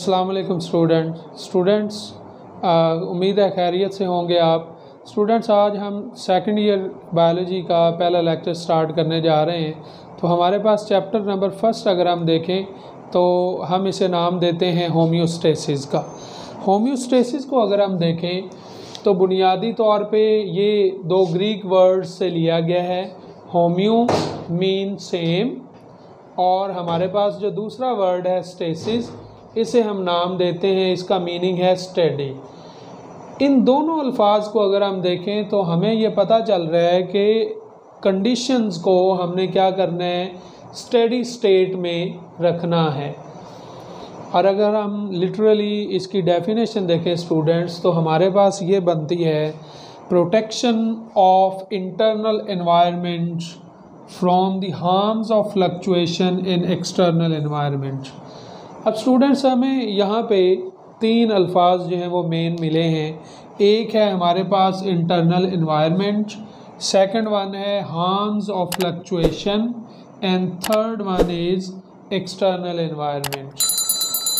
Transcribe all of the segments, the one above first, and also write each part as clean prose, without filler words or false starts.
अस्सलाम वालेकुम स्टूडेंट्स, उम्मीद है खैरियत से होंगे आप स्टूडेंट्स। आज हम सेकंड ईयर बायोलॉजी का पहला लेक्चर स्टार्ट करने जा रहे हैं। तो हमारे पास चैप्टर नंबर फर्स्ट अगर हम देखें तो हम इसे नाम देते हैं होम्योस्टेसिस का। होम्योस्टेसिस को अगर हम देखें तो बुनियादी तौर पे ये दो ग्रीक वर्ड्स से लिया गया है। होम्यो मीन सेम, और हमारे पास जो दूसरा वर्ड है स्टेसिस, इसे हम नाम देते हैं, इसका मीनिंग है स्टेडी। इन दोनों अल्फाज को अगर हम देखें तो हमें ये पता चल रहा है कि कंडीशंस को हमने क्या करना है, स्टेडी स्टेट में रखना है। और अगर हम लिटरली इसकी डेफिनेशन देखें स्टूडेंट्स, तो हमारे पास ये बनती है protection of internal environment from the harms of fluctuation in external environment. अब स्टूडेंट्स हमें यहाँ पे तीन अल्फाज जो हैं वो मेन मिले हैं। एक है हमारे पास इंटरनल एनवायरनमेंट, सेकंड वन है harms of fluctuation, and third one is external environment.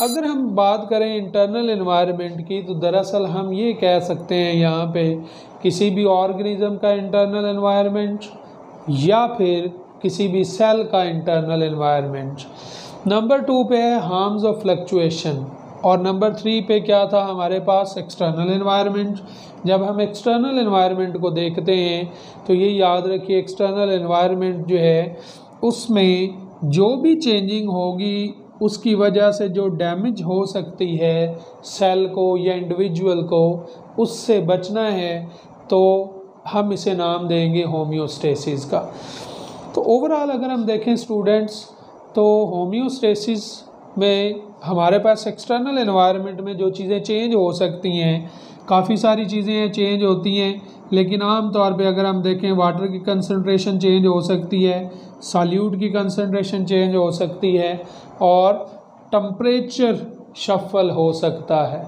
अगर हम बात करें इंटरनल एनवायरनमेंट की, तो दरअसल हम ये कह सकते हैं यहाँ पे किसी भी ऑर्गेनिज्म का इंटरनल एनवायरनमेंट या फिर किसी भी सेल का इंटरनल एनवायरनमेंट। नंबर 2 पे है हार्म्स ऑफ फ्लक्चुएशन, और नंबर 3 पे क्या था हमारे पास, एक्सटर्नल एनवायरनमेंट। जब हम एक्सटर्नल एनवायरनमेंट को देखते हैं तो ये याद रखिए, एक्सटर्नल एनवायरनमेंट जो है उसमें जो भी चेंजिंग होगी उसकी वजह से जो डैमेज हो सकती है सेल को या इंडिविजुअल को, उससे बचना है, तो हम इसे नाम देंगे होम्योस्टेसिस का। तो ओवरऑल अगर हम देखें स्टूडेंट्स, तो होम्योस्टेसिस में हमारे पास एक्सटर्नल एनवायरनमेंट में जो चीज़ें चेंज हो सकती हैं, काफ़ी सारी चीज़ें चेंज होती हैं, लेकिन आम तौर पे अगर हम देखें वाटर की कंसंट्रेशन चेंज हो सकती है, सॉल्यूट की कंसंट्रेशन चेंज हो सकती है, और टेम्परेचर शफल हो सकता है।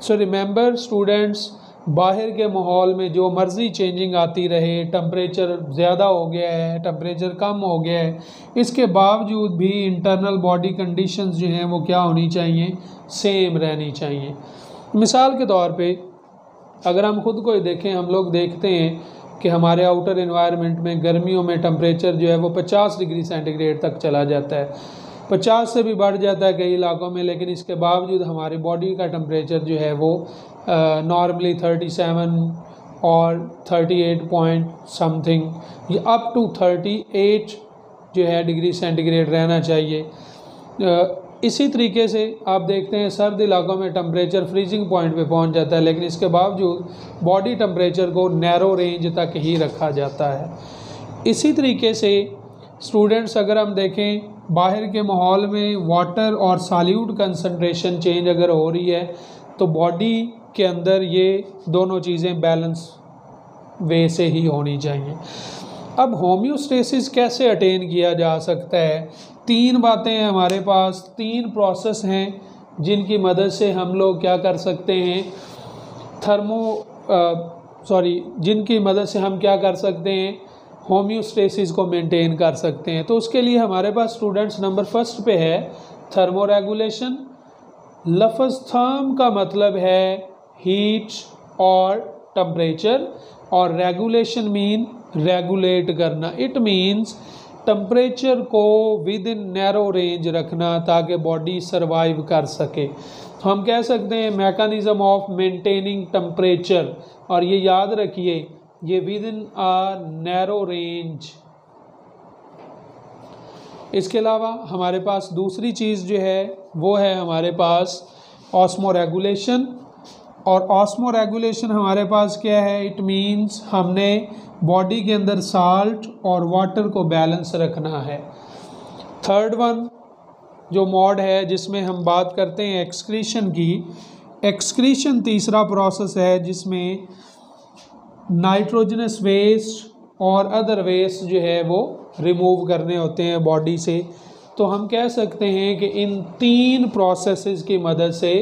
सो रिमेंबर स्टूडेंट्स, बाहर के माहौल में जो मर्ज़ी चेंजिंग आती रहे, टेम्परेचर ज़्यादा हो गया है, टेम्परेचर कम हो गया है, इसके बावजूद भी इंटरनल बॉडी कंडीशंस जो हैं वो क्या होनी चाहिए, सेम रहनी चाहिए। मिसाल के तौर पे अगर हम ख़ुद को ही देखें, हम लोग देखते हैं कि हमारे आउटर एनवायरनमेंट में गर्मियों में टेम्परेचर जो है वो 50 डिग्री सेंटीग्रेड तक चला जाता है, 50 से भी बढ़ जाता है कई इलाकों में, लेकिन इसके बावजूद हमारी बॉडी का टेम्परेचर जो है वो नॉर्मली 37 और 38 पॉइंट समथिंग या अप टू 38 जो है डिग्री सेंटीग्रेड रहना चाहिए। इसी तरीके से आप देखते हैं सर्द इलाकों में टेम्परेचर फ्रीजिंग पॉइंट पे पहुंच जाता है, लेकिन इसके बावजूद बॉडी टेम्परेचर को नैरो रेंज तक ही रखा जाता है। इसी तरीके से स्टूडेंट्स अगर हम देखें, बाहर के माहौल में वाटर और सॉल्यूट कंसंट्रेशन चेंज अगर हो रही है, तो बॉडी के अंदर ये दोनों चीज़ें बैलेंस वे से ही होनी चाहिए। अब होम्योस्टेसिस कैसे अटेन किया जा सकता है? तीन बातें हैं हमारे पास, तीन प्रोसेस हैं जिनकी मदद से हम लोग क्या कर सकते हैं, जिनकी मदद से हम क्या कर सकते हैं, होम्योस्टेसिस को मेंटेन कर सकते हैं। तो उसके लिए हमारे पास स्टूडेंट्स नंबर फर्स्ट पे है थर्मोरेगुलेशन। लफ्ज़ थर्म का मतलब है हीट और टेम्परेचर, और रेगुलेशन मीन रेगुलेट करना। इट मीन्स टेम्परेचर को विद इन नैरो रेंज रखना ताकि बॉडी सरवाइव कर सके। तो हम कह सकते हैं मैकेनिज़्म ऑफ मेंटेनिंग टेम्परेचर, और ये याद रखिए ये with in a narrow range. इसके अलावा हमारे पास दूसरी चीज़ जो है वो है हमारे पास ऑस्मोरेगुलेशन, और ऑस्मोरेगुलेशन हमारे पास क्या है, इट मीन्स हमने बॉडी के अंदर साल्ट और वाटर को बैलेंस रखना है। थर्ड वन जो मोड है जिसमें हम बात करते हैं एक्सक्रीशन की, एक्सक्रीशन तीसरा प्रोसेस है जिसमें नाइट्रोजनस वेस्ट और अदर वेस्ट जो है वो रिमूव करने होते हैं बॉडी से। तो हम कह सकते हैं कि इन तीन प्रोसेसेस की मदद से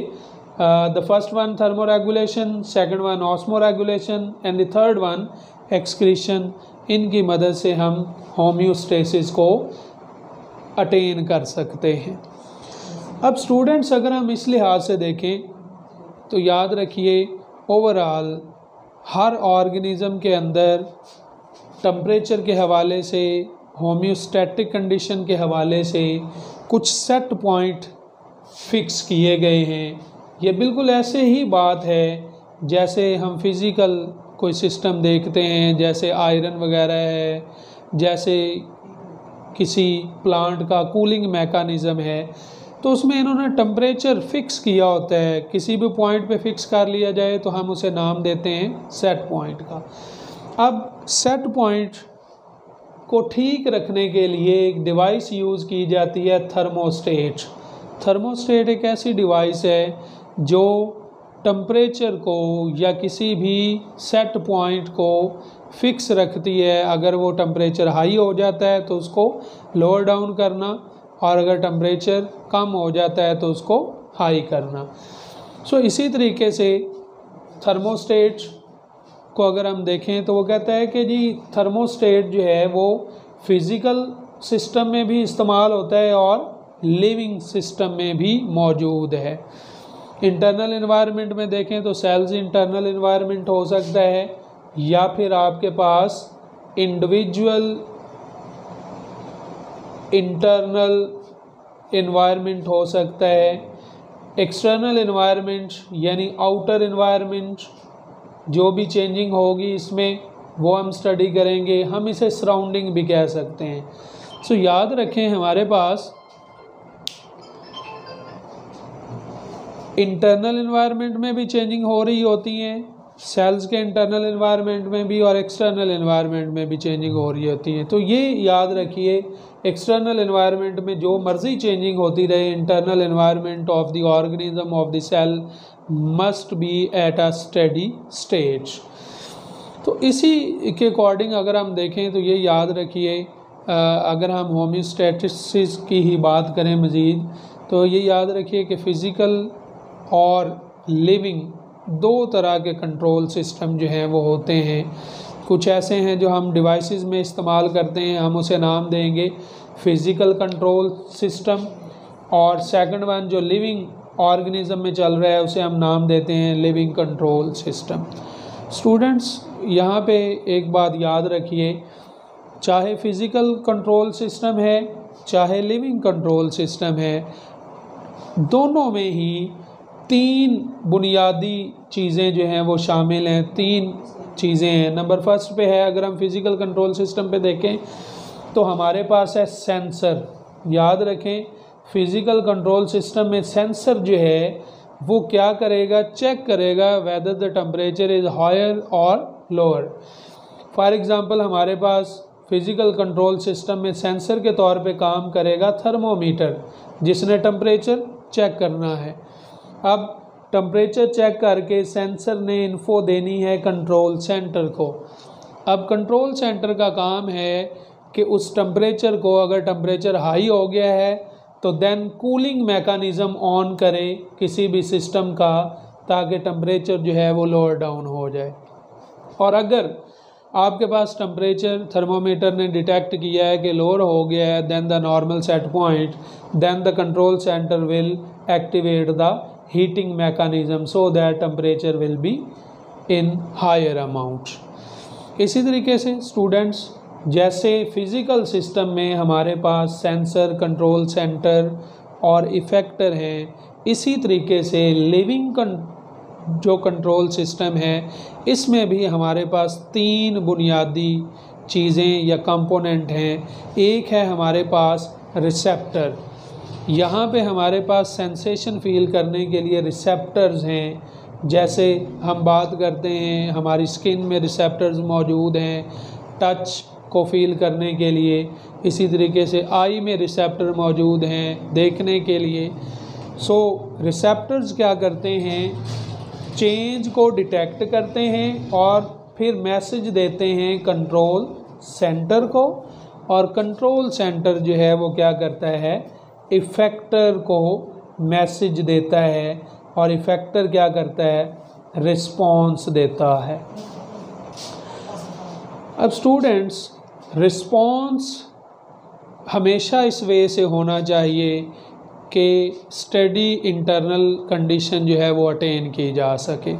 the first one thermoregulation, second one osmoregulation, and the third one excretion, इनकी मदद से हम होम्योस्टेसिस को अटेन कर सकते हैं। अब स्टूडेंट्स अगर हम इस लिहाज से देखें तो याद रखिए ओवरऑल हर ऑर्गेनिज़म के अंदर टेम्परेचर के हवाले से, होम्योस्टैटिक कंडीशन के हवाले से कुछ सेट पॉइंट फिक्स किए गए हैं। ये बिल्कुल ऐसे ही बात है जैसे हम फिज़िकल कोई सिस्टम देखते हैं, जैसे आयरन वगैरह है, जैसे किसी प्लांट का कूलिंग मैकेनिज़्म है, तो उसमें इन्होंने टेम्परेचर फिक्स किया होता है। किसी भी पॉइंट पे फिक्स कर लिया जाए तो हम उसे नाम देते हैं सेट पॉइंट का। अब सेट पॉइंट को ठीक रखने के लिए एक डिवाइस यूज़ की जाती है, थर्मोस्टेट। थर्मोस्टेट एक ऐसी डिवाइस है जो टेम्परेचर को या किसी भी सेट पॉइंट को फिक्स रखती है। अगर वो टेम्परेचर हाई हो जाता है तो उसको लोअर डाउन करना, और अगर टेम्परेचर कम हो जाता है तो उसको हाई करना। सो इसी तरीके से थर्मोस्टेट को अगर हम देखें तो वो कहता है कि जी थर्मोस्टेट जो है वो फिज़िकल सिस्टम में भी इस्तेमाल होता है और लिविंग सिस्टम में भी मौजूद है। इंटरनल एनवायरनमेंट में देखें तो सेल्स इंटरनल एनवायरनमेंट हो सकता है, या फिर आपके पास इंडिविजुअल इंटरनल एनवायरनमेंट हो सकता है। एक्सटर्नल एनवायरनमेंट यानी आउटर एनवायरनमेंट जो भी चेंजिंग होगी इसमें वो हम स्टडी करेंगे। हम इसे सराउंडिंग भी कह सकते हैं। सो याद रखें हमारे पास इंटरनल एनवायरनमेंट में भी चेंजिंग हो रही होती हैं, सेल्स के इंटरनल एनवायरनमेंट में भी और एक्सटर्नल एनवायरनमेंट में भी चेंजिंग हो रही होती है। तो ये याद रखिए एक्सटर्नल एनवायरनमेंट में जो मर्जी चेंजिंग होती रहे, internal environment of the organism of the cell must be at a steady state. तो इसी के अकॉर्डिंग अगर हम देखें तो ये याद रखिए, अगर हम होम्योस्टैटिक्स की ही बात करें मज़ीद, तो ये याद रखिए कि फ़िज़िकल और लिविंग दो तरह के कंट्रोल सिस्टम जो हैं वो होते हैं। कुछ ऐसे हैं जो हम डिवाइसेस में इस्तेमाल करते हैं, हम उसे नाम देंगे फ़िज़िकल कंट्रोल सिस्टम, और सेकंड वन जो लिविंग ऑर्गेनिज्म में चल रहा है उसे हम नाम देते हैं लिविंग कंट्रोल सिस्टम। स्टूडेंट्स यहाँ पे एक बात याद रखिए, चाहे फ़िज़िकल कंट्रोल सिस्टम है चाहे लिविंग कंट्रोल सिस्टम है, दोनों में ही तीन बुनियादी चीज़ें जो हैं वो शामिल हैं। तीन चीज़ें हैं। नंबर फर्स्ट पे है, अगर हम फिज़िकल कंट्रोल सिस्टम पे देखें तो हमारे पास है सेंसर। याद रखें फिज़िकल कंट्रोल सिस्टम में सेंसर जो है वो क्या करेगा, चेक करेगा whether the temperature is higher और लोअर। फॉर एग्ज़ाम्पल हमारे पास फिज़िकल कंट्रोल सिस्टम में सेंसर के तौर पे काम करेगा थर्मोमीटर, जिसने टेम्परेचर चेक करना है। अब टेम्परेचर चेक करके सेंसर ने इन्फो देनी है कंट्रोल सेंटर को। अब कंट्रोल सेंटर का काम है कि उस टेम्परेचर को, अगर टेम्परेचर हाई हो गया है तो देन कूलिंग मैकेनिज़्म ऑन करे किसी भी सिस्टम का, ताकि टेम्परेचर जो है वो लोअर डाउन हो जाए। और अगर आपके पास टेम्परेचर थर्मोमीटर ने डिटेक्ट किया है कि लोअर हो गया है then the normal set point, then the control centre will activate the heating mechanism so that temperature will be in higher amount. इसी तरीके से स्टूडेंट्स, जैसे फिज़िकल सिस्टम में हमारे पास सेंसर, कंट्रोल सेंटर और इफ़ेक्टर हैं, इसी तरीके से लिविंग जो कंट्रोल सिस्टम है इसमें भी हमारे पास तीन बुनियादी चीज़ें या कंपोनेंट हैं। एक है हमारे पास रिसेप्टर। यहाँ पे हमारे पास सेंसेशन फील करने के लिए रिसेप्टर्स हैं। जैसे हम बात करते हैं हमारी स्किन में रिसेप्टर्स मौजूद हैं टच को फील करने के लिए, इसी तरीके से आई में रिसेप्टर मौजूद हैं देखने के लिए। सो रिसेप्टर्स क्या करते हैं, चेंज को डिटेक्ट करते हैं और फिर मैसेज देते हैं कंट्रोल सेंटर को, और कंट्रोल सेंटर जो है वो क्या करता है, इफ़ेक्टर को मैसेज देता है, और इफ़ेक्टर क्या करता है, रिस्पॉन्स देता है। अब स्टूडेंट्स, रिस्पॉन्स हमेशा इस वे से होना चाहिए कि स्टडी इंटरनल कंडीशन जो है वो अटेन की जा सके।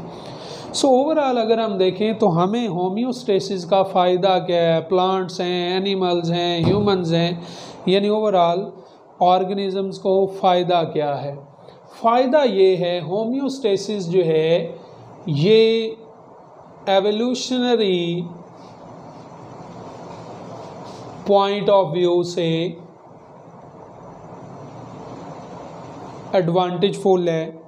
सो ओवरऑल अगर हम देखें तो हमें होम्योस्टेसिस का फ़ायदा क्या है, प्लांट्स हैं, एनिमल्स हैं, ह्यूमंस हैं, यानी ओवरऑल ऑर्गेनिजम्स को फ़ायदा क्या है। फ़ायदा ये है होम्योस्टेसिस जो है ये एवोल्यूशनरी पॉइंट ऑफ व्यू से एडवांटेजफुल है।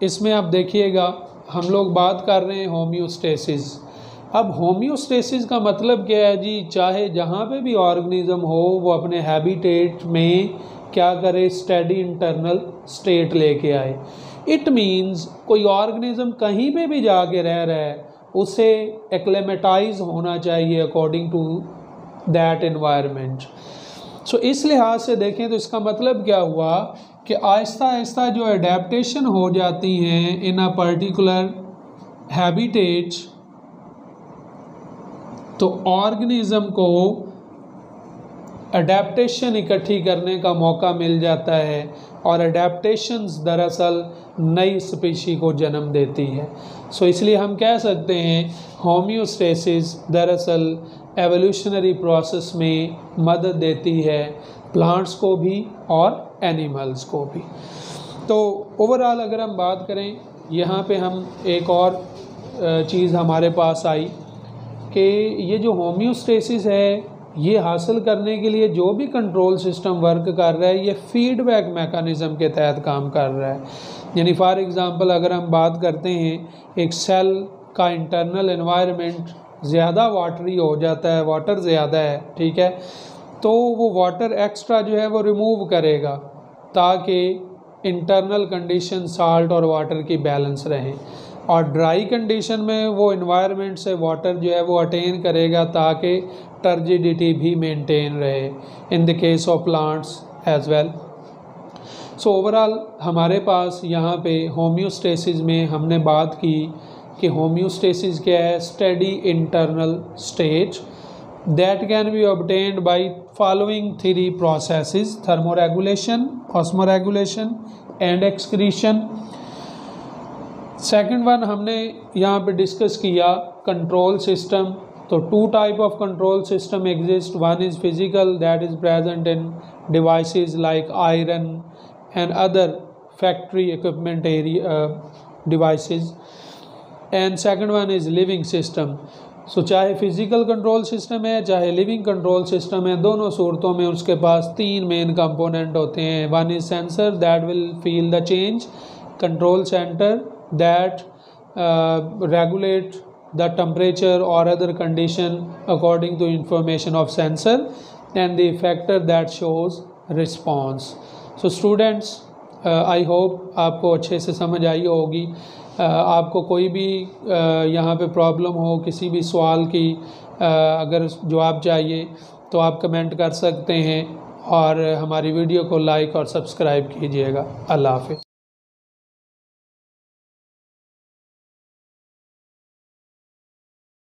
इसमें आप देखिएगा हम लोग बात कर रहे हैं होम्योस्टेसिस। अब होम्योस्टेसिस का मतलब क्या है जी, चाहे जहाँ पे भी ऑर्गेनिज्म हो वो अपने हैबिटेट में क्या करे, स्टेडी इंटरनल स्टेट लेके आए। इट मीन्स कोई ऑर्गेनिज्म कहीं पे भी जाके रह रहा है उसे एक्लेमेटाइज होना चाहिए अकॉर्डिंग टू दैट एनवायरनमेंट। सो इस लिहाज से देखें तो इसका मतलब क्या हुआ कि आहिस्ता आहिस्ता जो एडेप्टेशन हो जाती हैं इन अ पर्टिकुलर हैबिटेट, तो ऑर्गेनिज्म को एडेप्टेशन इकट्ठी करने का मौका मिल जाता है और एडेप्टेशंस दरअसल नई स्पीशी को जन्म देती है। सो इसलिए हम कह सकते हैं होम्योस्टेसिस दरअसल एवोल्यूशनरी प्रोसेस में मदद देती है प्लांट्स को भी और एनिमल्स को भी। तो ओवरऑल अगर हम बात करें, यहाँ पे हम एक और चीज़ हमारे पास आई कि ये जो होम्योस्टेसिस है ये हासिल करने के लिए जो भी कंट्रोल सिस्टम वर्क कर रहा है ये फीडबैक मैकेनिज़्म के तहत काम कर रहा है। यानी फॉर एग्ज़ाम्पल अगर हम बात करते हैं एक सेल का इंटरनल एनवायरनमेंट ज़्यादा वाटरी हो जाता है, वाटर ज़्यादा है, ठीक है, तो वो वाटर एक्स्ट्रा जो है वो रिमूव करेगा ताकि इंटरनल कंडीशन साल्ट और वाटर की बैलेंस रहे, और ड्राई कंडीशन में वो इन्वायरमेंट से वाटर जो है वो अटेन करेगा ताकि टर्जिडिटी भी मेंटेन रहे in the case of plants as well. So overall हमारे पास यहाँ पे होम्योस्टेसिस में हमने बात की कि होम्योस्टेसिस क्या है, steady internal state that can be obtained by following three processes: thermoregulation, osmoregulation and excretion. Second one हमने यहाँ पे डिस्कस किया कंट्रोल सिस्टम। तो two type of control system exist, one is physical that is present in devices like iron and other factory equipment area devices, and second one is living system. So चाहे physical control system है चाहे living control system है, दोनों सूरतों में उसके पास तीन main component होते हैं। One is sensor that will feel the change, control centre that regulate the temperature और other condition according to information of sensor, and the effector that shows response. So students I hope आपको अच्छे से समझ आई होगी। आपको कोई भी यहाँ पे प्रॉब्लम हो, किसी भी सवाल की अगर जवाब चाहिए तो आप कमेंट कर सकते हैं, और हमारी वीडियो को लाइक और सब्सक्राइब कीजिएगा। अल्लाह हाफ़िज़।